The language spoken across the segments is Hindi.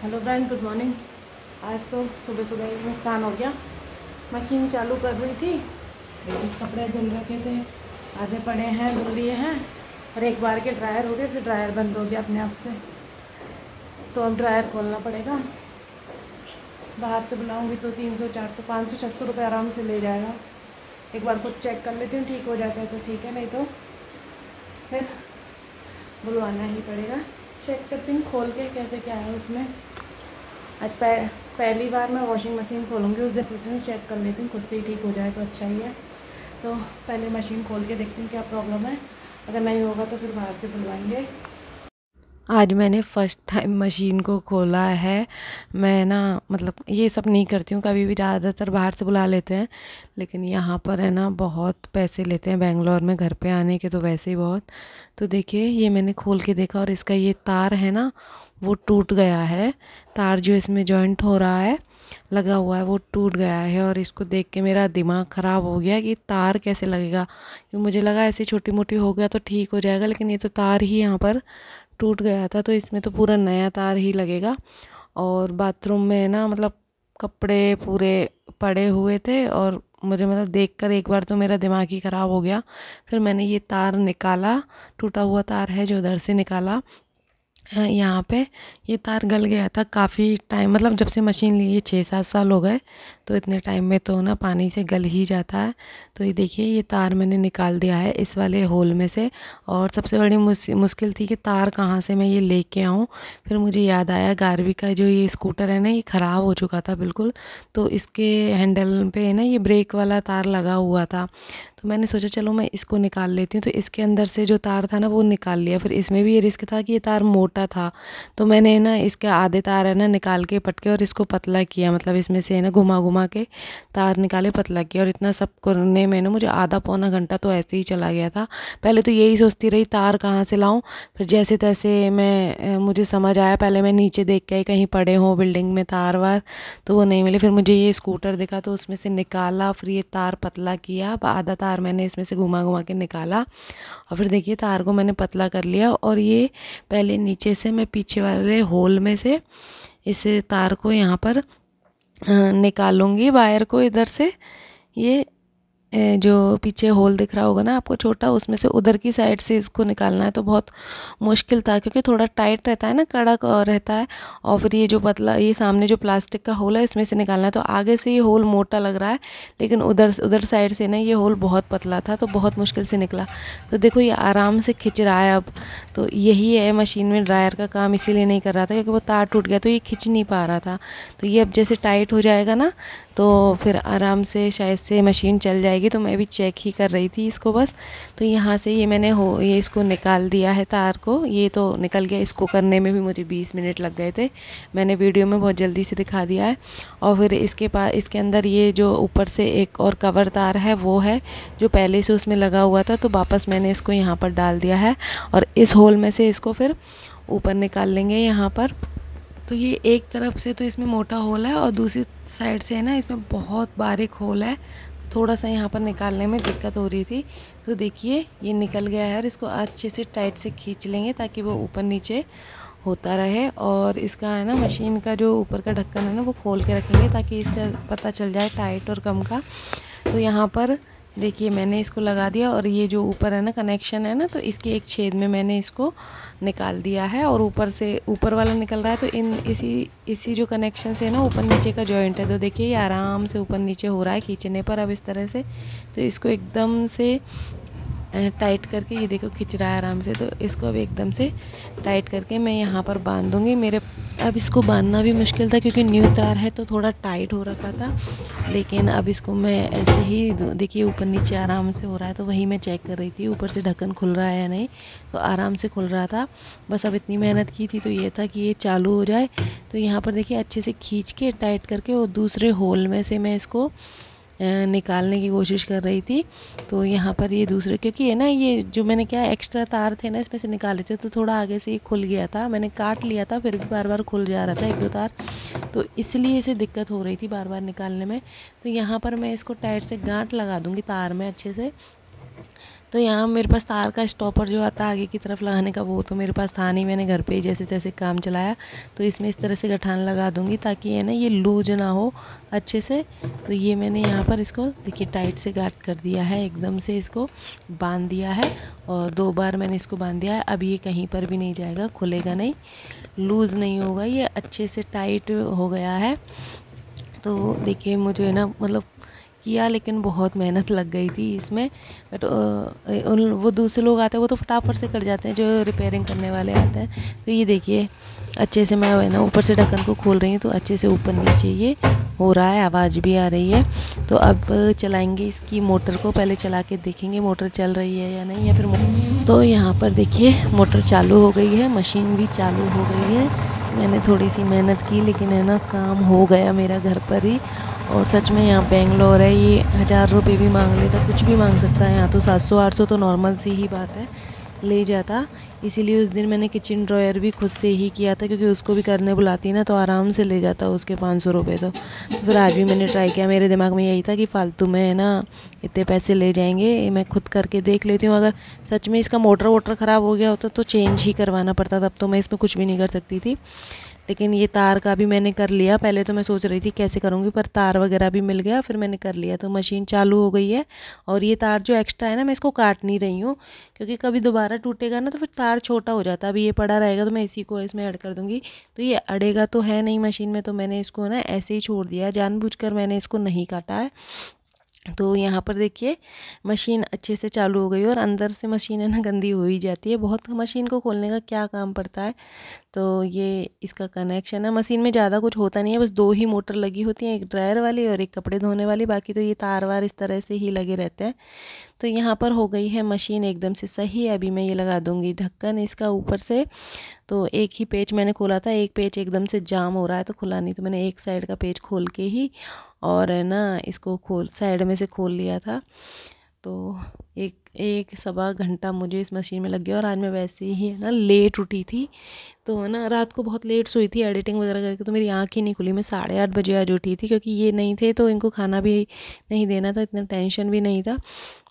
Hello friend, good morning. आज तो सुबह सुबह ही नुकसान हो गया। मशीन चालू कर रही थी, लेकिन कपड़े धुल रखे थे, आधे पड़े हैं, धुल लिए हैं और एक बार के ड्रायर हो गए, फिर ड्रायर बंद हो गया अपने आप से। तो अब ड्रायर खोलना पड़ेगा। बाहर से बुलाऊंगी तो 300 400 500 600 रुपये आराम से ले जाएगा। एक बार खुद चेक कर लेती हूँ, ठीक हो जाता है तो ठीक है, नहीं तो फिर बुलवाना ही पड़ेगा। चेक करती हूँ खोल के कैसे क्या है उसमें। आज पहली बार मैं वॉशिंग मशीन खोलूँगी, उस दिन सोच रही हूँ चेक कर लेती हूँ, खुद से ही ठीक हो जाए तो अच्छा ही है। तो पहले मशीन खोल के देखती हूँ क्या प्रॉब्लम है, अगर नहीं होगा तो फिर बाहर से बुलवाएंगे। आज मैंने फ़र्स्ट टाइम मशीन को खोला है। मैं ना मतलब ये सब नहीं करती हूँ कभी भी, ज़्यादातर बाहर से बुला लेते हैं, लेकिन यहाँ पर है ना बहुत पैसे लेते हैं बेंगलोर में, घर पे आने के तो वैसे ही बहुत। तो देखिए ये मैंने खोल के देखा और इसका ये तार है ना वो टूट गया है। तार जो इसमें जॉइंट हो रहा है, लगा हुआ है, वो टूट गया है। और इसको देख के मेरा दिमाग ख़राब हो गया कि तार कैसे लगेगा, क्योंकि मुझे लगा ऐसे छोटी मोटी हो गया तो ठीक हो जाएगा, लेकिन ये तो तार ही यहाँ पर टूट गया था, तो इसमें तो पूरा नया तार ही लगेगा। और बाथरूम में ना मतलब कपड़े पूरे पड़े हुए थे और मुझे मतलब देखकर एक बार तो मेरा दिमाग ही ख़राब हो गया। फिर मैंने ये तार निकाला, टूटा हुआ तार है जो उधर से निकाला। यहाँ पे ये तार गल गया था काफ़ी टाइम, मतलब जब से मशीन ली है 6-7 साल हो गए, तो इतने टाइम में तो ना पानी से गल ही जाता है। तो ये देखिए ये तार मैंने निकाल दिया है इस वाले होल में से। और सबसे बड़ी मुश्किल थी कि तार कहाँ से मैं ये लेके आऊँ। फिर मुझे याद आया गार्वी का जो ये स्कूटर है ना, ये ख़राब हो चुका था बिल्कुल, तो इसके हैंडल पे ना ये ब्रेक वाला तार लगा हुआ था। तो मैंने सोचा चलो मैं इसको निकाल लेती हूँ, तो इसके अंदर से जो तार था ना वो निकाल लिया। फिर इसमें भी ये रिस्क था कि ये तार मोटा था, तो मैंने ना इसके आधे तार है ना निकाल के पटके और इसको पतला किया, मतलब इसमें से है ना घुमा घुमा के तार निकाले, पतला किया। और इतना सब करने में ना मुझे आधा पौना घंटा तो ऐसे ही चला गया था। पहले तो यही सोचती रही तार कहाँ से लाऊं, फिर जैसे तैसे मुझे समझ आया, पहले मैं नीचे देख के कहीं पड़े हों बिल्डिंग में तार वार, तो वो नहीं मिले। फिर मुझे ये स्कूटर दिखा तो उसमें से निकाला, फिर ये तार पतला किया, आधा तार मैंने इसमें से घुमा घुमा के निकाला। और फिर देखिए तार को मैंने पतला कर लिया। और ये पहले नीचे से मैं पीछे वाले होल में से इस तार को यहाँ पर निकालूंगी, वायर को इधर से। ये जो पीछे होल दिख रहा होगा ना आपको छोटा, उसमें से उधर की साइड से इसको निकालना है। तो बहुत मुश्किल था क्योंकि थोड़ा टाइट रहता है ना, कड़क और रहता है। और फिर ये जो पतला, ये सामने जो प्लास्टिक का होल है इसमें से निकालना है। तो आगे से ये होल मोटा लग रहा है, लेकिन उधर साइड से ना ये होल बहुत पतला था, तो बहुत मुश्किल से निकला। तो देखो ये आराम से खिंच रहा है अब। तो यही है मशीन में ड्रायर का काम, इसीलिए नहीं कर रहा था क्योंकि वो तार टूट गया तो ये खिंच नहीं पा रहा था। तो ये अब जैसे टाइट हो जाएगा ना तो फिर आराम से शायद से मशीन चल जाएगी। तो मैं भी चेक ही कर रही थी इसको बस। तो यहाँ से ये मैंने ये इसको निकाल दिया है तार को, ये तो निकल गया। इसको करने में भी मुझे 20 मिनट लग गए थे, मैंने वीडियो में बहुत जल्दी से दिखा दिया है। और फिर इसके अंदर ये जो ऊपर से एक और कवर तार है वो है जो पहले से उसमें लगा हुआ था, तो वापस मैंने इसको यहाँ पर डाल दिया है। और इस होल में से इसको फिर ऊपर निकाल लेंगे यहाँ पर। तो ये एक तरफ से तो इसमें मोटा होल है और दूसरी साइड से है ना इसमें बहुत बारीक होल है, तो थोड़ा सा यहाँ पर निकालने में दिक्कत हो रही थी। तो देखिए ये निकल गया है और इसको अच्छे से टाइट से खींच लेंगे ताकि वो ऊपर नीचे होता रहे। और इसका है ना मशीन का जो ऊपर का ढक्कन है ना वो खोल के रखेंगे ताकि इसका पता चल जाए टाइट और कम का। तो यहाँ पर देखिए मैंने इसको लगा दिया और ये जो ऊपर है ना कनेक्शन है ना, तो इसके एक छेद में मैंने इसको निकाल दिया है। और ऊपर से ऊपर वाला निकल रहा है, तो इसी जो कनेक्शन से ना ऊपर नीचे का जॉइंट है। तो देखिए ये आराम से ऊपर नीचे हो रहा है खींचने पर। अब इस तरह से तो इसको एकदम से टाइट करके, ये देखो खिंच रहा है आराम से, तो इसको अब एकदम से टाइट करके मैं यहाँ पर बांध दूँगी। अब इसको बांधना भी मुश्किल था क्योंकि न्यू तार है तो थोड़ा टाइट हो रखा था, लेकिन अब इसको मैं ऐसे ही, देखिए ऊपर नीचे आराम से हो रहा है। तो वही मैं चेक कर रही थी ऊपर से ढक्कन खुल रहा है या नहीं, तो आराम से खुल रहा था। बस अब इतनी मेहनत की थी तो ये था कि ये चालू हो जाए। तो यहाँ पर देखिए अच्छे से खींच के टाइट करके और दूसरे होल में से मैं इसको निकालने की कोशिश कर रही थी। तो यहाँ पर ये दूसरे, क्योंकि है ना ये जो मैंने क्या एक्स्ट्रा तार थे ना इसमें से निकाले थे, तो थोड़ा आगे से ही खुल गया था, मैंने काट लिया था, फिर भी बार बार खुल जा रहा था एक दो तार, तो इसलिए इसे दिक्कत हो रही थी बार बार निकालने में। तो यहाँ पर मैं इसको टाइट से गांठ लगा दूँगी तार में अच्छे से, तो यहाँ मेरे पास तार का स्टॉपर जो आता है आगे की तरफ लगाने का, वो तो मेरे पास था नहीं, मैंने घर पे ही जैसे तैसे काम चलाया। तो इसमें इस तरह से गठान लगा दूँगी ताकि है ना ये लूज ना हो अच्छे से। तो ये मैंने यहाँ पर इसको देखिए टाइट से गार्ड कर दिया है, एकदम से इसको बांध दिया है और 2 बार मैंने इसको बांध दिया है। अब ये कहीं पर भी नहीं जाएगा, खुलेगा नहीं, लूज़ नहीं होगा, ये अच्छे से टाइट हो गया है। तो देखिए मुझे ना मतलब किया, लेकिन बहुत मेहनत लग गई थी इसमें। बट वो दूसरे लोग आते हैं वो तो फटाफट से कर जाते हैं, जो रिपेयरिंग करने वाले आते हैं। तो ये देखिए अच्छे से मैं है ना ऊपर से ढक्कन को खोल रही हूँ, तो अच्छे से ऊपर नीचे ये हो रहा है, आवाज़ भी आ रही है। तो अब चलाएंगे इसकी मोटर को, पहले चला के देखेंगे मोटर चल रही है या नहीं, या फिर तो यहाँ पर देखिए मोटर चालू हो गई है, मशीन भी चालू हो गई है। मैंने थोड़ी सी मेहनत की, लेकिन है ना काम हो गया मेरा घर पर ही। और सच में यहाँ बेंगलोर है, ये 1000 रुपये भी मांग लेता, कुछ भी मांग सकता है। यहाँ तो 700-800 तो नॉर्मल सी ही बात है, ले जाता। इसीलिए उस दिन मैंने किचन ड्रॉयर भी खुद से ही किया था, क्योंकि उसको भी करने बुलाती ना तो आराम से ले जाता उसके 500 रुपये। तो फिर आज भी मैंने ट्राई किया, मेरे दिमाग में यही था कि फालतू में है ना इतने पैसे ले जाएंगे, मैं खुद करके देख लेती हूँ। अगर सच में इसका मोटर वोटर ख़राब हो गया होता तो चेंज ही करवाना पड़ता, तब तो मैं इसमें कुछ भी नहीं कर सकती थी। लेकिन ये तार का भी मैंने कर लिया, पहले तो मैं सोच रही थी कैसे करूँगी, पर तार वगैरह भी मिल गया, फिर मैंने कर लिया। तो मशीन चालू हो गई है। और ये तार जो एक्स्ट्रा है ना, मैं इसको काट नहीं रही हूँ, क्योंकि कभी दोबारा टूटेगा ना तो फिर तार छोटा हो जाता है। अभी ये पड़ा रहेगा तो मैं इसी को इसमें ऐड कर दूँगी। तो ये अड़ेगा तो है नहीं मशीन में, तो मैंने इसको ना ऐसे ही छोड़ दिया, जानबूझकर मैंने इसको नहीं काटा है। तो यहाँ पर देखिए मशीन अच्छे से चालू हो गई, और अंदर से मशीन है ना गंदी हो ही जाती है बहुत। मशीन को खोलने का क्या काम पड़ता है। तो ये इसका कनेक्शन है, मशीन में ज़्यादा कुछ होता नहीं है, बस 2 ही मोटर लगी होती हैं, एक ड्रायर वाली और एक कपड़े धोने वाली। बाकी तो ये तार वार इस तरह से ही लगे रहते हैं। तो यहाँ पर हो गई है मशीन एकदम से सही। अभी मैं ये लगा दूँगी ढक्कन इसका ऊपर से। तो एक ही पेच मैंने खोला था, एक पेच एकदम से जाम हो रहा है तो खुला नहीं, तो मैंने एक साइड का पेच खोल के ही और है ना इसको खोल साइड में से खोल लिया था। तो एक सवा घंटा मुझे इस मशीन में लग गया। और आज मैं वैसे ही है ना लेट उठी थी, तो है ना रात को बहुत लेट सोई थी एडिटिंग वगैरह करके, तो मेरी आँख ही नहीं खुली। मैं 8:30 बजे आज उठी थी, क्योंकि ये नहीं थे तो इनको खाना भी नहीं देना था, इतना टेंशन भी नहीं था।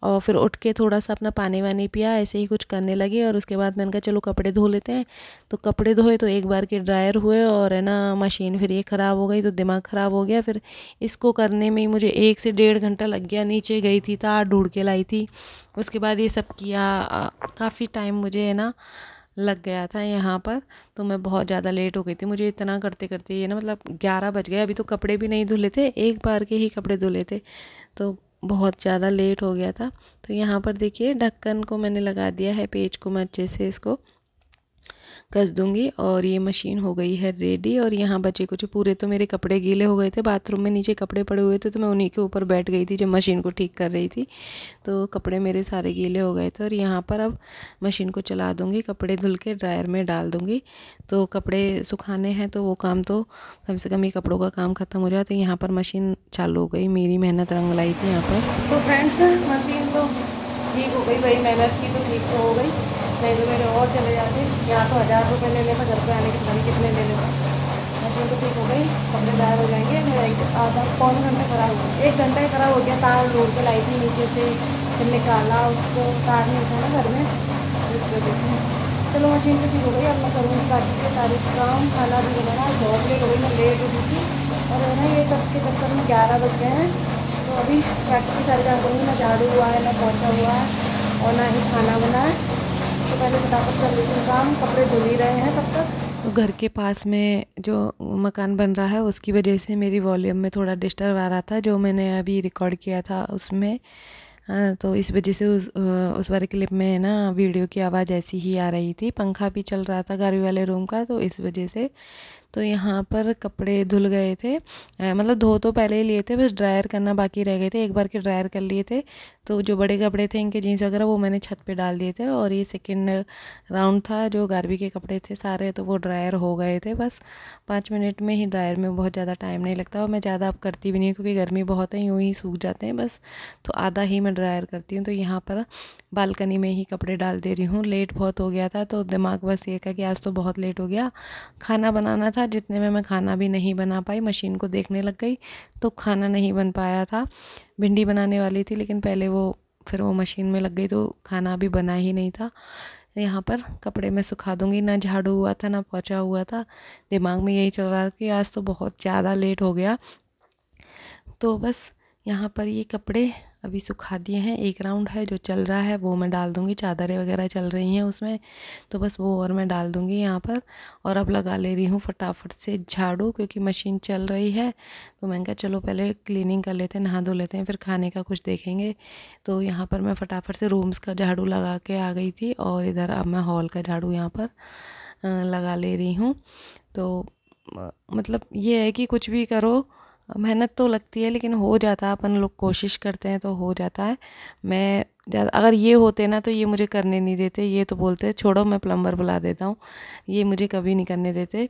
और फिर उठ के थोड़ा सा अपना पानी वानी पिया, ऐसे ही कुछ करने लगे। और उसके बाद मैंने कहा चलो कपड़े धो लेते हैं। तो कपड़े धोए तो एक बार के ड्रायर हुए, और है ना मशीन फिर ये ख़राब हो गई, तो दिमाग ख़राब हो गया। फिर इसको करने में ही मुझे 1 से 1.5 घंटा लग गया। नीचे गई थी, तार ढूंढ के लाई थी, उसके बाद ये सब किया। काफ़ी टाइम मुझे है ना लग गया था यहाँ पर। तो मैं बहुत ज़्यादा लेट हो गई थी, मुझे इतना करते करते ये ना मतलब 11 बज गए। अभी तो कपड़े भी नहीं धुले थे, एक बार के ही कपड़े धुले थे, तो बहुत ज़्यादा लेट हो गया था। तो यहाँ पर देखिए ढक्कन को मैंने लगा दिया है, पेज को मैं अच्छे से इसको कस दूंगी। और ये मशीन हो गई है रेडी। और यहाँ बचे कुछ पूरे तो मेरे कपड़े गीले हो गए थे, बाथरूम में नीचे कपड़े पड़े हुए थे, तो मैं उन्हीं के ऊपर बैठ गई थी जब मशीन को ठीक कर रही थी। तो कपड़े मेरे सारे गीले हो गए थे। और यहाँ पर अब मशीन को चला दूँगी, कपड़े धुल के ड्रायर में डाल दूँगी। तो कपड़े सुखाने हैं तो वो काम तो कम से कम ये कपड़ों का काम ख़त्म हो जाए। तो यहाँ पर मशीन चालू हो गई, मेरी मेहनत रंग लाई थी यहाँ पर। तो फ्रेंड्स मशीन तो ठीक हो गई भाई, मेहनत की तो ठीक तो हो गई, नहीं तो मेरे और चले जाते। यहाँ तो 1000 रुपये ले लेता, घर पे आने के पता नहीं कितने ले लेता। मशीन तो ठीक हो गई, कपड़े ड्रायर हो जाएंगे। मेरा आधा पौन घंटे ख़राब हो गया, 1 घंटा ही ख़राब हो गया। तार ढूंढ के लाई थी नीचे से, फिर निकाला उसको, तार नहीं था ना घर में, इस वजह से। चलो मशीन तो ठीक हो गई, अब मैं करूँगी बाकी के सारे काम। खाना भी बनाना, बहुत लेट हो गई, मैं लेट उठी थी। और है ना ये सब के चक्कर में 11 बज गए हैं। तो अभी बाकी की सारी काम करूँगी, ना झाड़ू हुआ है, ना पोंछा हुआ है, और ना ही खाना बना है। तो पहले फटाफट कर लेती हूँ काम, कपड़े धुल ही रहे हैं तब तक। तो घर के पास में जो मकान बन रहा है उसकी वजह से मेरी वॉल्यूम में थोड़ा डिस्टर्ब आ रहा था, जो मैंने अभी रिकॉर्ड किया था उसमें। तो इस वजह से उस वाले क्लिप में ना वीडियो की आवाज़ ऐसी ही आ रही थी। पंखा भी चल रहा था गाड़ी वाले रूम का, तो इस वजह से। तो यहाँ पर कपड़े धुल गए थे, मतलब धो तो पहले ही लिए थे, बस ड्रायर करना बाकी रह गए थे। एक बार के ड्रायर कर लिए थे। तो जो बड़े कपड़े थे इनके जीन्स वगैरह वो मैंने छत पे डाल दिए थे। और ये सेकंड राउंड था जो गारवी के कपड़े थे सारे, तो वो ड्रायर हो गए थे। बस 5 मिनट में ही, ड्रायर में बहुत ज़्यादा टाइम नहीं लगता। और मैं ज़्यादा अब करती भी नहीं हूँ, क्योंकि गर्मी बहुत है, यूँ ही सूख जाते हैं बस। तो आधा ही मैं ड्रायर करती हूँ। तो यहाँ पर बालकनी में ही कपड़े डाल दे रही हूँ। लेट बहुत हो गया था, तो दिमाग बस ये का कि आज तो बहुत लेट हो गया। खाना बनाना था, जितने में मैं खाना भी नहीं बना पाई, मशीन को देखने लग गई तो खाना नहीं बन पाया था। भिंडी बनाने वाली थी, लेकिन पहले वो फिर वो मशीन में लग गई तो खाना अभी बना ही नहीं था। यहाँ पर कपड़े मैं सुखा दूँगी, ना झाड़ू हुआ था ना पोंछा हुआ था। दिमाग में यही चल रहा था कि आज तो बहुत ज़्यादा लेट हो गया। तो बस यहाँ पर ये कपड़े अभी सुखा दिए हैं। एक राउंड है जो चल रहा है वो मैं डाल दूँगी, चादरें वगैरह चल रही हैं उसमें, तो बस वो और मैं डाल दूँगी यहाँ पर। और अब लगा ले रही हूँ फटाफट से झाड़ू, क्योंकि मशीन चल रही है। तो मैंने कहा चलो पहले क्लीनिंग कर लेते हैं, नहा धो लेते हैं, फिर खाने का कुछ देखेंगे। तो यहाँ पर मैं फटाफट से रूम्स का झाड़ू लगा के आ गई थी, और इधर अब मैं हॉल का झाड़ू यहाँ पर लगा ले रही हूँ। तो मतलब ये है कि कुछ भी करो मेहनत तो लगती है, लेकिन हो जाता है। अपन लोग कोशिश करते हैं तो हो जाता है। मैं अगर ये होते ना तो ये मुझे करने नहीं देते, ये तो बोलते छोड़ो मैं प्लम्बर बुला देता हूँ, ये मुझे कभी नहीं करने देते।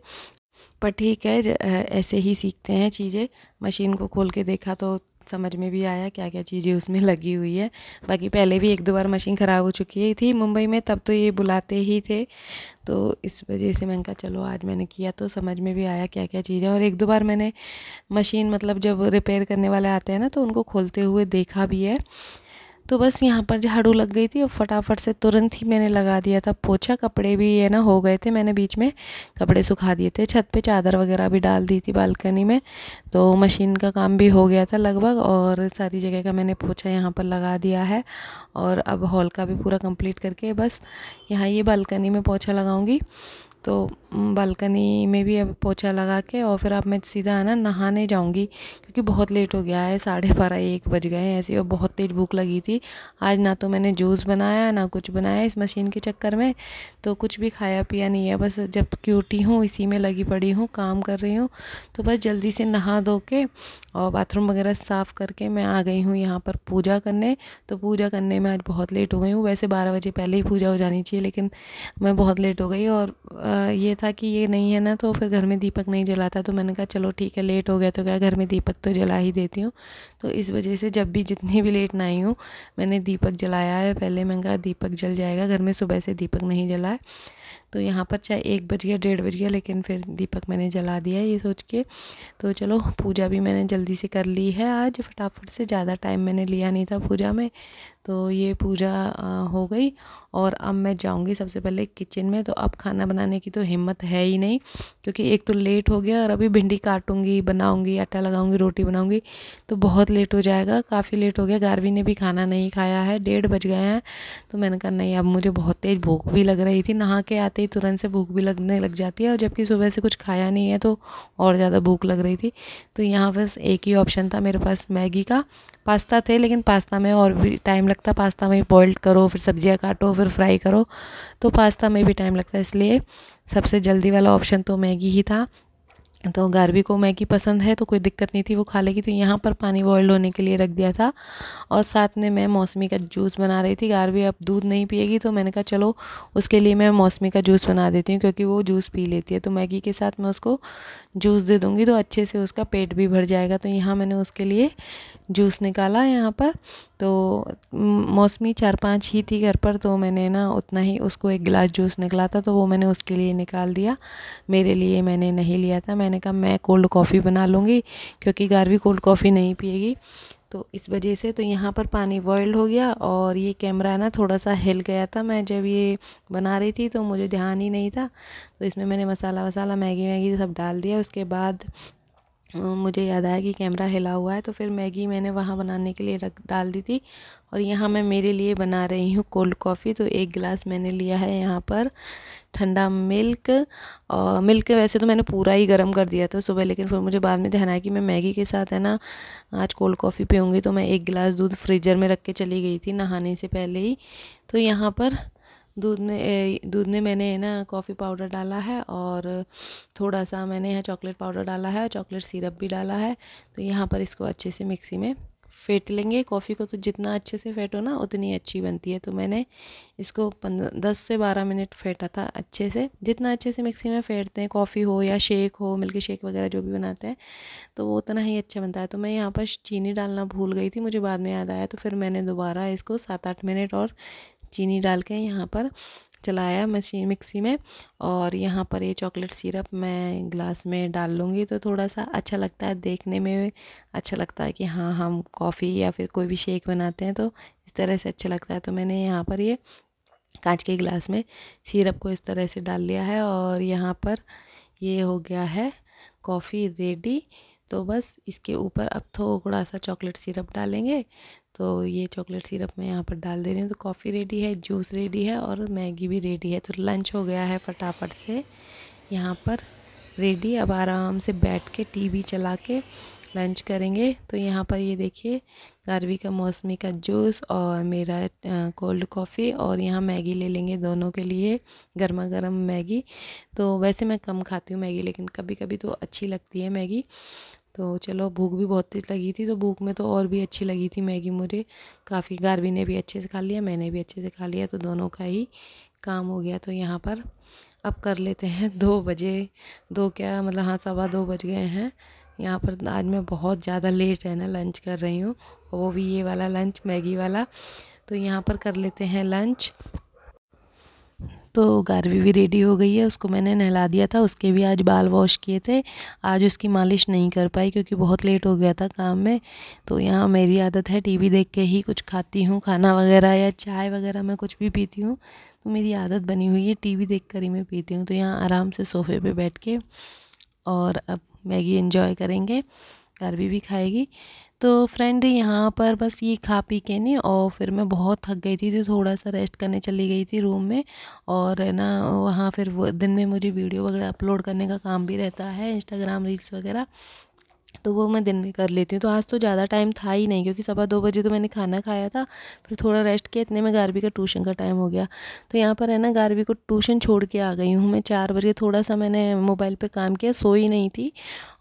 पर ठीक है, ऐसे ही सीखते हैं चीज़ें। मशीन को खोल के देखा तो समझ में भी आया क्या क्या चीज़ें उसमें लगी हुई है। बाकी पहले भी एक दो बार मशीन ख़राब हो चुकी थी मुंबई में, तब तो ये बुलाते ही थे। तो इस वजह से मैंने कहा चलो आज मैंने किया तो समझ में भी आया क्या क्या चीज़ है। और एक दो बार मैंने मशीन मतलब जब रिपेयर करने वाले आते हैं ना तो उनको खोलते हुए देखा भी है। तो बस यहाँ पर झाड़ू लग गई थी और फटाफट से तुरंत ही मैंने लगा दिया था पोछा। कपड़े भी है ना हो गए थे, मैंने बीच में कपड़े सुखा दिए थे, छत पे चादर वगैरह भी डाल दी थी बालकनी में। तो मशीन का काम भी हो गया था लगभग, और सारी जगह का मैंने पोछा यहाँ पर लगा दिया है। और अब हॉल का भी पूरा कंप्लीट करके बस यहाँ ये बालकनी में पोछा लगाऊंगी। तो बालकनी में भी अब पोछा लगा के और फिर अब मैं सीधा है ना नहाने जाऊंगी, क्योंकि बहुत लेट हो गया है, 12:30 1 बज गए हैं ऐसे। और बहुत तेज़ भूख लगी थी आज, ना तो मैंने जूस बनाया ना कुछ बनाया इस मशीन के चक्कर में, तो कुछ भी खाया पिया नहीं है। बस जब की उठी हूँ इसी में लगी पड़ी हूँ, काम कर रही हूँ। तो बस जल्दी से नहा धो के और बाथरूम वगैरह साफ़ करके मैं आ गई हूँ यहाँ पर पूजा करने। तो पूजा करने में आज बहुत लेट हो गई हूँ, वैसे 12 बजे पहले ही पूजा हो जानी चाहिए, लेकिन मैं बहुत लेट हो गई। और ये था कि ये नहीं है ना तो फिर घर में दीपक नहीं जलाता, तो मैंने कहा चलो ठीक है लेट हो गया तो क्या, घर में दीपक तो जला ही देती हूँ। तो इस वजह से जब भी जितनी भी लेट ना आई हूँ मैंने दीपक जलाया है पहले। मैंने कहा दीपक जल जाएगा, घर में सुबह से दीपक नहीं जला है। तो यहाँ पर चाहे 1 बज गया 1:30 बज गया, लेकिन फिर दीपक मैंने जला दिया ये सोच के। तो चलो पूजा भी मैंने जल्दी से कर ली है आज फटाफट से, ज़्यादा टाइम मैंने लिया नहीं था पूजा में। तो ये पूजा हो गई। और अब मैं जाऊंगी सबसे पहले किचन में। तो अब खाना बनाने की तो हिम्मत है ही नहीं, क्योंकि एक तो लेट हो गया और अभी भिंडी काटूंगी, बनाऊंगी, आटा लगाऊंगी, रोटी बनाऊंगी, तो बहुत लेट हो जाएगा, काफ़ी लेट हो गया। गारवी ने भी खाना नहीं खाया है, 1:30 बज गए हैं। तो मैंने कहा नहीं, अब मुझे बहुत तेज़ भूख भी लग रही थी, नहा के आते ही तुरंत से भूख भी लगने लग जाती है, और जबकि सुबह से कुछ खाया नहीं है तो और ज़्यादा भूख लग रही थी। तो यहाँ बस एक ही ऑप्शन था मेरे पास, मैगी का। पास्ता थे लेकिन पास्ता में और भी टाइम लगता, पास्ता में बॉइल्ड करो, फिर सब्जियां काटो, फिर फ्राई करो, तो पास्ता में भी टाइम लगता है। इसलिए सबसे जल्दी वाला ऑप्शन तो मैगी ही था। तो गार्वी को मैगी पसंद है तो कोई दिक्कत नहीं थी, वो खा लेगी। तो यहाँ पर पानी बॉइल्ड होने के लिए रख दिया था, और साथ में मैं मौसमी का जूस बना रही थी। गार्वी अब दूध नहीं पिएगी तो मैंने कहा चलो उसके लिए मैं मौसमी का जूस बना देती हूँ, क्योंकि वो जूस पी लेती है। तो मैगी के साथ मैं उसको जूस दे दूँगी तो अच्छे से उसका पेट भी भर जाएगा। तो यहाँ मैंने उसके लिए जूस निकाला यहाँ पर। तो मौसमी 4-5 ही थी घर पर, तो मैंने ना उतना ही, उसको 1 गिलास जूस निकला था तो वो मैंने उसके लिए निकाल दिया, मेरे लिए मैंने नहीं लिया था। मैंने कहा मैं कोल्ड कॉफ़ी बना लूँगी, क्योंकि गार्वी कोल्ड कॉफ़ी नहीं पिएगी, तो इस वजह से। तो यहाँ पर पानी बॉइल्ड हो गया, और ये कैमरा ना थोड़ा सा हिल गया था, मैं जब ये बना रही थी तो मुझे ध्यान ही नहीं था। तो इसमें मैंने मसाला वसाला मैगी वैगी सब डाल दिया। उसके बाद मुझे याद आया कि कैमरा हिला हुआ है, तो फिर मैगी मैंने वहाँ बनाने के लिए रख डाल दी थी। और यहाँ मैं मेरे लिए बना रही हूँ कोल्ड कॉफ़ी। तो 1 गिलास मैंने लिया है यहाँ पर ठंडा मिल्क। और मिल्क वैसे तो मैंने पूरा ही गर्म कर दिया था सुबह, लेकिन फिर मुझे बाद में ध्यान आया कि मैं मैगी के साथ है ना आज कोल्ड कॉफ़ी पीऊँगी, तो मैं 1 गिलास दूध फ्रीज़र में रख के चली गई थी नहाने से पहले ही। तो यहाँ पर दूध में मैंने ना कॉफ़ी पाउडर डाला है, और थोड़ा सा मैंने यहाँ चॉकलेट पाउडर डाला है, चॉकलेट सिरप भी डाला है। तो यहाँ पर इसको अच्छे से मिक्सी में फेंट लेंगे। कॉफ़ी को तो जितना अच्छे से फेंटो ना उतनी अच्छी बनती है। तो मैंने इसको 10 से 12 मिनट फेंटा था अच्छे से। जितना अच्छे से मिक्सी में फेंटते हैं, कॉफ़ी हो या शेक हो, मिल्क शेक वगैरह जो भी बनाते हैं, तो वो उतना ही अच्छा बनता है। तो मैं यहाँ पर चीनी डालना भूल गई थी, मुझे बाद में याद आया, तो फिर मैंने दोबारा इसको 7-8 मिनट और चीनी डाल के यहाँ पर चलाया मशीन मिक्सी में, और यहाँ पर ये चॉकलेट सिरप मैं ग्लास में डाल लूँगी। तो थोड़ा सा अच्छा लगता है देखने में, अच्छा लगता है कि हाँ हम कॉफ़ी या फिर कोई भी शेक बनाते हैं तो इस तरह से अच्छा लगता है। तो मैंने यहाँ पर ये कांच के गिलास में सिरप को इस तरह से डाल लिया है, और यहाँ पर ये हो गया है कॉफ़ी रेडी। तो बस इसके ऊपर अब थोड़ा सा चॉकलेट सिरप डालेंगे। तो ये चॉकलेट सिरप मैं यहाँ पर डाल दे रही हूँ। तो कॉफ़ी रेडी है, जूस रेडी है, और मैगी भी रेडी है। तो लंच हो गया है फटाफट से यहाँ पर रेडी। अब आराम से बैठ के टीवी चला के लंच करेंगे। तो यहाँ पर ये देखिए गारवी का मौसमी का जूस और मेरा कोल्ड कॉफ़ी, और यहाँ मैगी ले लेंगे दोनों के लिए, गर्मा गर्म मैगी। तो वैसे मैं कम खाती हूँ मैगी, लेकिन कभी कभी तो अच्छी लगती है मैगी। तो चलो, भूख भी बहुत तेज़ लगी थी, तो भूख में तो और भी अच्छी लगी थी मैगी मुझे काफ़ी। गारवी ने भी अच्छे से खा लिया, मैंने भी अच्छे से खा लिया, तो दोनों का ही काम हो गया। तो यहाँ पर अब कर लेते हैं 2 बजे, 2 क्या मतलब हाँ 2:15 बज गए हैं। यहाँ पर आज मैं बहुत ज़्यादा लेट है ना लंच कर रही हूँ, और वो भी ये वाला लंच मैगी वाला। तो यहाँ पर कर लेते हैं लंच। तो गारवी भी रेडी हो गई है, उसको मैंने नहला दिया था, उसके भी आज बाल वॉश किए थे। आज उसकी मालिश नहीं कर पाई क्योंकि बहुत लेट हो गया था काम में। तो यहाँ मेरी आदत है टीवी देख के ही कुछ खाती हूँ, खाना वगैरह या चाय वगैरह मैं कुछ भी पीती हूँ। तो मेरी आदत बनी हुई है टीवी देख कर ही मैं पीती हूँ। तो यहाँ आराम से सोफ़े पे बैठ के और अब मैगी एंजॉय करेंगे, गारवी भी खाएगी। तो फ्रेंड यहाँ पर बस ये खा पी के नहीं, और फिर मैं बहुत थक गई थी तो थोड़ा सा रेस्ट करने चली गई थी रूम में। और है ना वहाँ फिर वो दिन में मुझे वीडियो वगैरह अपलोड करने का काम भी रहता है, इंस्टाग्राम रील्स वगैरह, तो वो मैं दिन में कर लेती हूँ। तो आज तो ज़्यादा टाइम था ही नहीं, क्योंकि 2:15 बजे तो मैंने खाना खाया था, फिर थोड़ा रेस्ट किया, इतने में गारवी का ट्यूशन का टाइम हो गया। तो यहाँ पर है ना गारवी को ट्यूशन छोड़ के आ गई हूँ मैं 4 बजे। थोड़ा सा मैंने मोबाइल पे काम किया, सोई नहीं थी,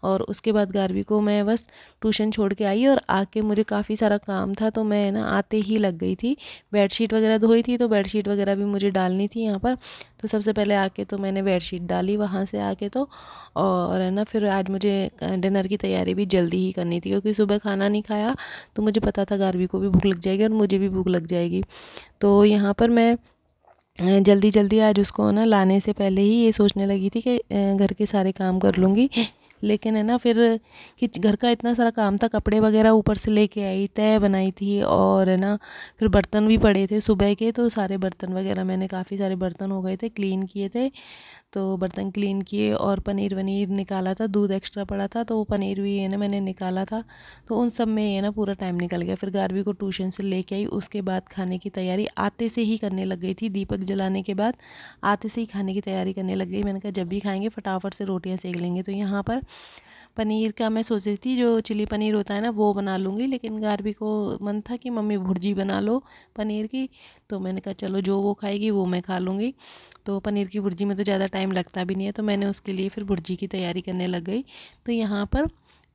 और उसके बाद गारवी को मैं बस ट्यूशन छोड़ के आई, और आके मुझे काफ़ी सारा काम था, तो मैं ना आते ही लग गई थी। बेडशीट वगैरह धोई थी, तो बेडशीट वगैरह भी मुझे डालनी थी यहाँ पर। तो सबसे पहले आके तो मैंने बेडशीट डाली वहाँ से आके, तो और है ना फिर आज मुझे डिनर की तैयारी भी जल्दी ही करनी थी, क्योंकि सुबह खाना नहीं खाया तो मुझे पता था गारवी को भी भूख लग जाएगी और मुझे भी भूख लग जाएगी। तो यहाँ पर मैं जल्दी जल्दी आज उसको ना लाने से पहले ही ये सोचने लगी थी कि घर के सारे काम कर लूँगी। लेकिन है ना फिर कि घर का इतना सारा काम था, कपड़े वगैरह ऊपर से लेके आई, तय बनाई थी, और है ना फिर बर्तन भी पड़े थे सुबह के, तो सारे बर्तन वगैरह मैंने काफ़ी सारे बर्तन हो गए थे, क्लीन किए थे। तो बर्तन क्लीन किए, और पनीर वनीर निकाला था, दूध एक्स्ट्रा पड़ा था तो वो पनीर भी है ना मैंने निकाला था। तो उन सब में ये ना पूरा टाइम निकल गया। फिर गारवी को ट्यूशन से लेके आई, उसके बाद खाने की तैयारी आते से ही करने लग गई थी। दीपक जलाने के बाद आते से ही खाने की तैयारी करने लग गई। मैंने कहा जब भी खाएंगे फटाफट से रोटियां सेक लेंगे। तो यहाँ पर पनीर का मैं सोच रही थी, जो चिली पनीर होता है ना वो बना लूँगी, लेकिन गारवी को मन था कि मम्मी भुर्जी बना लो पनीर की। तो मैंने कहा चलो जो वो खाएगी वो मैं खा लूँगी। तो पनीर की भुर्जी में तो ज़्यादा टाइम लगता भी नहीं है, तो मैंने उसके लिए फिर भुर्जी की तैयारी करने लग गई। तो यहाँ पर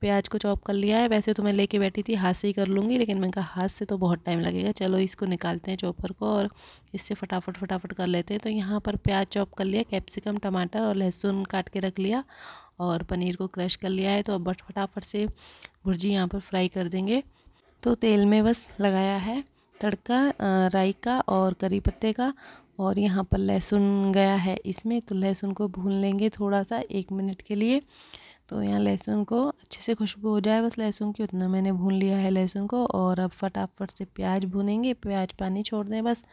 प्याज को चॉप कर लिया है। वैसे तो मैं लेके बैठी थी हाथ से ही कर लूँगी, लेकिन मैंने कहा हाथ से तो बहुत टाइम लगेगा, चलो इसको निकालते हैं चॉपर को और इससे फटाफट फटाफट कर लेते हैं। तो यहाँ पर प्याज चॉप कर लिया, कैप्सिकम टमाटर और लहसुन काट के रख लिया, और पनीर को क्रश कर लिया है। तो अब बट फटाफट से भुर्जी यहाँ पर फ्राई कर देंगे। तो तेल में बस लगाया है तड़का राई का और करी पत्ते का, और यहाँ पर लहसुन गया है इसमें। तो लहसुन को भून लेंगे थोड़ा सा 1 मिनट के लिए। तो यहाँ लहसुन को अच्छे से खुशबू हो जाए बस लहसुन की, उतना मैंने भून लिया है लहसुन को। और अब फटाफट से प्याज भूनेंगे, प्याज पानी छोड़ दें बस।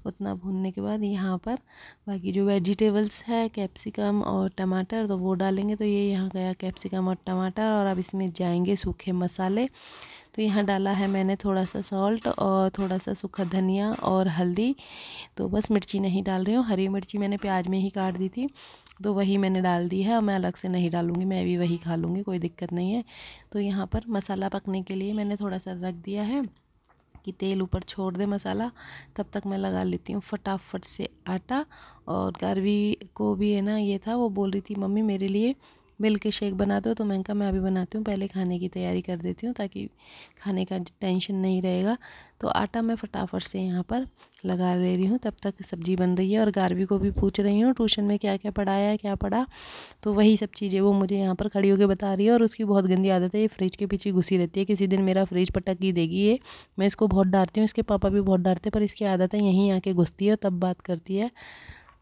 उतना भूनने के बाद यहाँ पर बाकी जो वेजिटेबल्स है कैप्सिकम और टमाटर तो वो डालेंगे। तो ये यहाँ गया कैप्सिकम और टमाटर, और अब इसमें जाएंगे सूखे मसाले। तो यहाँ डाला है मैंने थोड़ा सा सॉल्ट और थोड़ा सा सूखा धनिया और हल्दी। तो बस मिर्ची नहीं डाल रही हूँ, हरी मिर्ची मैंने प्याज में ही काट दी थी तो वही मैंने डाल दी है, और मैं अलग से नहीं डालूँगी, मैं भी वही खा लूँगी, कोई दिक्कत नहीं है। तो यहाँ पर मसाला पकने के लिए मैंने थोड़ा सा रख दिया है कि तेल ऊपर छोड़ दे मसाला। तब तक मैं लगा लेती हूँ फटाफट से आटा। और गारवी को भी है ना ये था, वो बोल रही थी मम्मी मेरे लिए मिल्क शेक बना दो। तो मैंने कहा मैं अभी बनाती हूँ, पहले खाने की तैयारी कर देती हूँ ताकि खाने का टेंशन नहीं रहेगा। तो आटा मैं फटाफट से यहाँ पर लगा ले रही हूँ, तब तक सब्ज़ी बन रही है। और गारवी को भी पूछ रही हूँ ट्यूशन में क्या क्या पढ़ाया है, क्या पढ़ा। तो वही सब चीज़ें वो मुझे यहाँ पर खड़ी होकर बता रही है। और उसकी बहुत गंदी आदत है, ये फ्रिज के पीछे घुसी रहती है, किसी दिन मेरा फ्रिज पटक ही देगी ये। मैं इसको बहुत डांटती हूँ, इसके पापा भी बहुत डांटते, पर इसकी आदत है यहीं आके घुसती है तब बात करती है।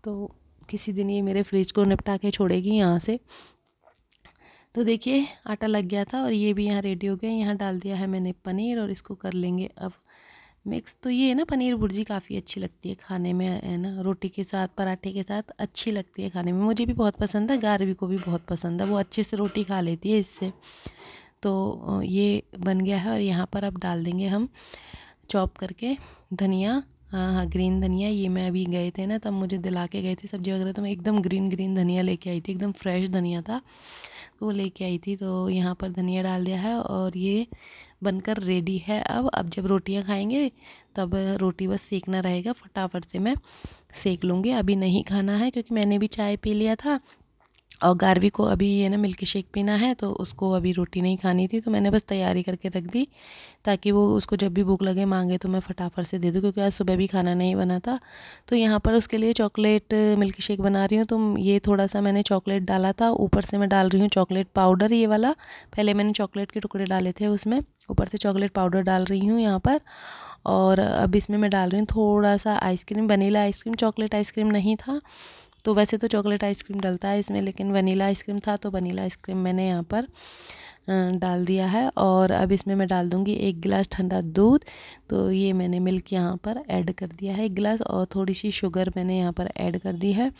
तो किसी दिन ये मेरे फ्रिज को निपटा के छोड़ेगी यहाँ से। तो देखिए आटा लग गया था और ये भी यहाँ रेडी हो गया। यहाँ डाल दिया है मैंने पनीर और इसको कर लेंगे अब मिक्स। तो ये है ना पनीर भुर्जी काफ़ी अच्छी लगती है खाने में, है ना, रोटी के साथ पराठे के साथ अच्छी लगती है खाने में। मुझे भी बहुत पसंद है, गार्वी को भी बहुत पसंद है, वो अच्छे से रोटी खा लेती है इससे। तो ये बन गया है और यहाँ पर अब डाल देंगे हम चॉप करके धनिया। हाँ, ग्रीन धनिया। ये मैं अभी गए थे ना, तब मुझे दिला के गए थे सब्जी वगैरह, तो मैं एकदम ग्रीन धनिया लेके आई थी, एकदम फ्रेश धनिया था, तो वो लेके आई थी। तो यहाँ पर धनिया डाल दिया है और ये बनकर रेडी है। अब जब रोटियां खाएंगे तब रोटी बस सेकना रहेगा, फटाफट से मैं सेक लूँगी। अभी नहीं खाना है क्योंकि मैंने भी चाय पी लिया था और गार्वी को अभी ये ना मिल्क शेक पीना है, तो उसको अभी रोटी नहीं खानी थी, तो मैंने बस तैयारी करके रख दी ताकि वो उसको जब भी भूख लगे मांगे तो मैं फटाफट से दे दूँ, क्योंकि आज सुबह भी खाना नहीं बना था। तो यहाँ पर उसके लिए चॉकलेट मिल्क शेक बना रही हूँ। तो ये थोड़ा सा मैंने चॉकलेट डाला था, ऊपर से मैं डाल रही हूँ चॉकलेट पाउडर, ये वाला। पहले मैंने चॉकलेट के टुकड़े डाले थे उसमें, ऊपर से चॉकलेट पाउडर डाल रही हूँ यहाँ पर। और अब इसमें मैं डाल रही हूँ थोड़ा सा ice cream, vanilla ice cream, chocolate ice cream नहीं था। तो वैसे तो चॉकलेट आइसक्रीम डलता है इसमें, लेकिन वनीला आइसक्रीम था, तो वनीला आइसक्रीम मैंने यहाँ पर डाल दिया है। और अब इसमें मैं डाल दूँगी 1 गिलास ठंडा दूध। तो ये मैंने मिल्क यहाँ पर ऐड कर दिया है 1 गिलास, और थोड़ी सी शुगर मैंने यहाँ पर ऐड कर दी है।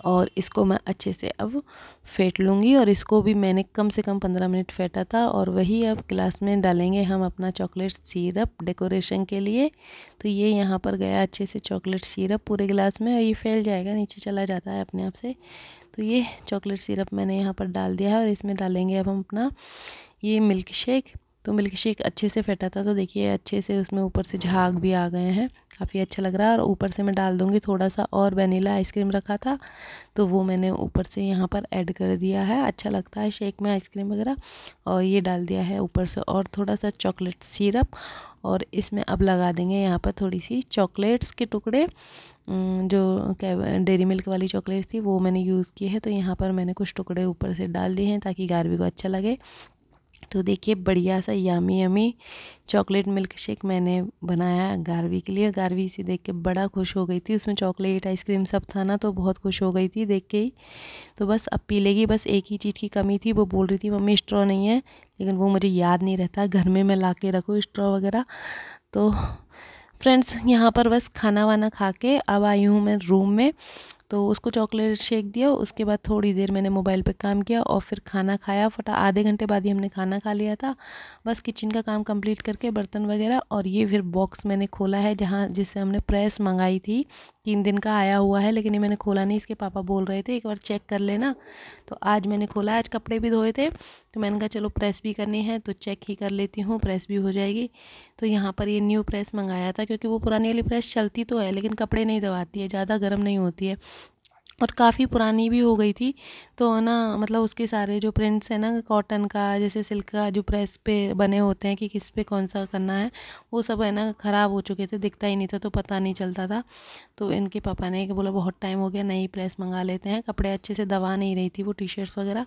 और इसको मैं अच्छे से अब फेंट लूँगी, और इसको भी मैंने कम से कम 15 मिनट फेंटा था। और वही अब गिलास में डालेंगे हम अपना चॉकलेट सिरप डेकोरेशन के लिए। तो ये यहाँ पर गया अच्छे से चॉकलेट सिरप पूरे गिलास में, और ये फैल जाएगा, नीचे चला जाता है अपने आप से। तो ये चॉकलेट सिरप मैंने यहाँ पर डाल दिया है, और इसमें डालेंगे अब हम अपना ये मिल्क शेक। तो मिल्क शेक अच्छे से फेंटा था, तो देखिए अच्छे से उसमें ऊपर से झाग भी आ गए हैं, काफ़ी अच्छा लग रहा है। और ऊपर से मैं डाल दूँगी थोड़ा सा और वनीला आइसक्रीम रखा था, तो वो मैंने ऊपर से यहाँ पर ऐड कर दिया है। अच्छा लगता है शेक में आइसक्रीम वगैरह। और ये डाल दिया है ऊपर से और थोड़ा सा चॉकलेट सिरप, और इसमें अब लगा देंगे यहाँ पर थोड़ी सी चॉकलेट्स के टुकड़े। जो डेयरी मिल्क वाली चॉकलेट्स थी वो मैंने यूज़ की है, तो यहाँ पर मैंने कुछ टुकड़े ऊपर से डाल दिए हैं ताकि गार्वी को अच्छा लगे। तो देखिए बढ़िया सा yummy yummy chocolate milk shake मैंने बनाया गार्वी के लिए। गार्वी इसे देख के बड़ा खुश हो गई थी, उसमें चॉकलेट आइसक्रीम सब था ना, तो बहुत खुश हो गई थी देख के ही। तो बस अब पी लेगी, बस एक ही चीज़ की कमी थी, वो बोल रही थी मम्मी स्ट्रॉ नहीं है, लेकिन वो मुझे याद नहीं रहता घर में मैं ला के रखूँ स्ट्रॉ वगैरह। तो फ्रेंड्स यहाँ पर बस खाना वाना खा के अब आई हूँ मैं रूम में। तो उसको चॉकलेट शेक दिया, उसके बाद थोड़ी देर मैंने मोबाइल पे काम किया और फिर खाना खाया। आधे घंटे बाद ही हमने खाना खा लिया था। बस किचन का काम कंप्लीट करके बर्तन वगैरह, और ये फिर बॉक्स मैंने खोला है जहाँ जिससे हमने प्रेस मंगाई थी, 3 दिन का आया हुआ है, लेकिन ये मैंने खोला नहीं। इसके पापा बोल रहे थे एक बार चेक कर लेना, तो आज मैंने खोला। आज कपड़े भी धोए थे, तो मैंने कहा चलो प्रेस भी करनी है तो चेक ही कर लेती हूँ, प्रेस भी हो जाएगी। तो यहाँ पर ये न्यू प्रेस मंगाया था, क्योंकि वो पुरानी वाली प्रेस चलती तो है लेकिन कपड़े नहीं दबाती है, ज़्यादा गर्म नहीं होती है, और काफ़ी पुरानी भी हो गई थी। तो ना मतलब उसके सारे जो प्रिंट्स हैं ना कॉटन का, जैसे सिल्क का जो प्रेस पे बने होते हैं कि किस पे कौन सा करना है, वो सब है ना ख़राब हो चुके थे, दिखता ही नहीं था, तो पता नहीं चलता था। तो इनके पापा ने बोला बहुत टाइम हो गया, नई प्रेस मंगा लेते हैं, कपड़े अच्छे से दबा नहीं रही थी वो टी शर्ट्स वगैरह।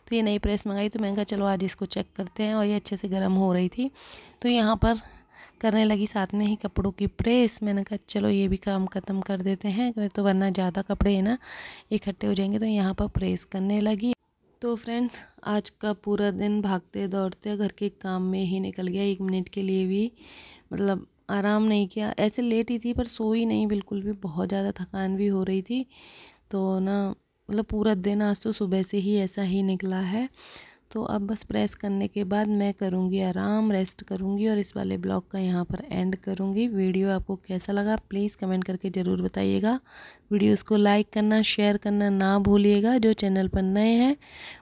तो ये नई प्रेस मंगाई, तो मैंने कहा चलो आज इसको चेक करते हैं, और ये अच्छे से गर्म हो रही थी। तो यहाँ पर करने लगी साथ में ही कपड़ों की प्रेस। मैंने कहा चलो ये भी काम ख़त्म कर देते हैं, तो वरना ज़्यादा कपड़े हैं ना इकट्ठे हो जाएंगे। तो यहाँ पर प्रेस करने लगी। तो फ्रेंड्स आज का पूरा दिन भागते दौड़ते घर के काम में ही निकल गया, 1 मिनट के लिए भी मतलब आराम नहीं किया। ऐसे लेट ही थी पर सोई नहीं बिल्कुल भी, बहुत ज़्यादा थकान भी हो रही थी। तो ना मतलब पूरा दिन आज तो सुबह से ही ऐसा ही निकला है। तो अब बस प्रेस करने के बाद मैं करूँगी आराम, रेस्ट करूँगी, और इस वाले ब्लॉग का यहाँ पर एंड करूँगी। वीडियो आपको कैसा लगा प्लीज़ कमेंट करके ज़रूर बताइएगा। वीडियोस को लाइक करना, शेयर करना ना भूलिएगा। जो चैनल पर नए हैं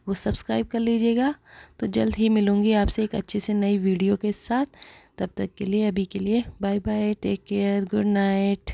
वो सब्सक्राइब कर लीजिएगा। तो जल्द ही मिलूँगी आपसे एक अच्छी से नई वीडियो के साथ। तब तक के लिए अभी के लिए bye bye, take care, good night.